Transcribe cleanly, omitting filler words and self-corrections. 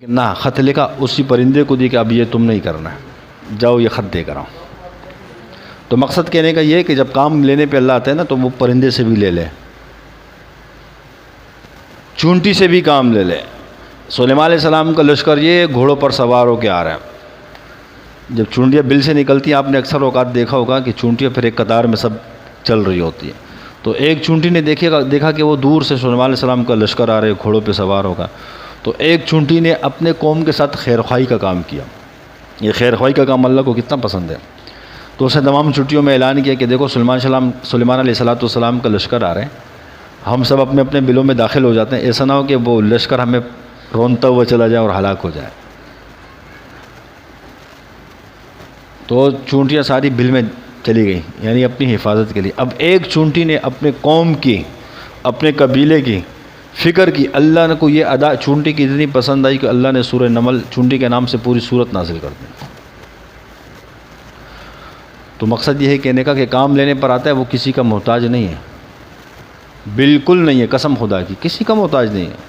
لیکن نہ خط لکھا اسی پرندے کو دی کہ اب یہ تم نہیں کرنا ہے، جاؤ یہ خط دے کر آؤ۔ تو مقصد کہنے کا یہ ہے کہ جب کام لینے پہ اللہ آتا ہے نا تو وہ پرندے سے بھی لے لے، چونٹی سے بھی کام لے لے۔ سلیمان علیہ السلام کا لشکر یہ گھوڑوں پر سوار ہو کے آ رہا ہے، جب چونٹیاں بل سے نکلتی ہیں آپ نے اکثر اوقات دیکھا ہوگا کہ چونٹیاں پھر ایک قطار میں سب چل رہی ہوتی ہیں، تو ایک چونٹی نے دیکھا کہ وہ دور سے سلیمان علیہ السلام کا لشکر آ رہے گھوڑوں پہ سوار ہوگا، تو ایک چونٹی نے اپنے قوم کے ساتھ خیر خواہی کا کام کیا۔ یہ خیر خواہی کا کام اللہ کو کتنا پسند ہے، تو اس نے تمام چونٹیوں میں اعلان کیا کہ دیکھو سلیمان علیہ السلام کا لشکر آ رہے ہیں، ہم سب اپنے اپنے بلوں میں داخل ہو جاتے ہیں، ایسا نہ ہو کہ وہ لشکر ہمیں رونتا ہوا چلا جائے اور ہلاک ہو جائے۔ تو چونٹیاں ساری بل میں چلی گئی، یعنی اپنی حفاظت کے لیے۔ اب ایک چونٹی نے اپنے قوم کی، اپنے قبیلے کی فکر کی، اللہ نے کو یہ ادا چونٹی کی اتنی پسند آئی کہ اللہ نے سورہ نمل چونٹی کے نام سے پوری سورت نازل کر دی۔ تو مقصد یہ ہے کہنے کا کہ کام لینے پر آتا ہے وہ کسی کا محتاج نہیں ہے، بالکل نہیں ہے، قسم خدا کی کسی کا محتاج نہیں ہے۔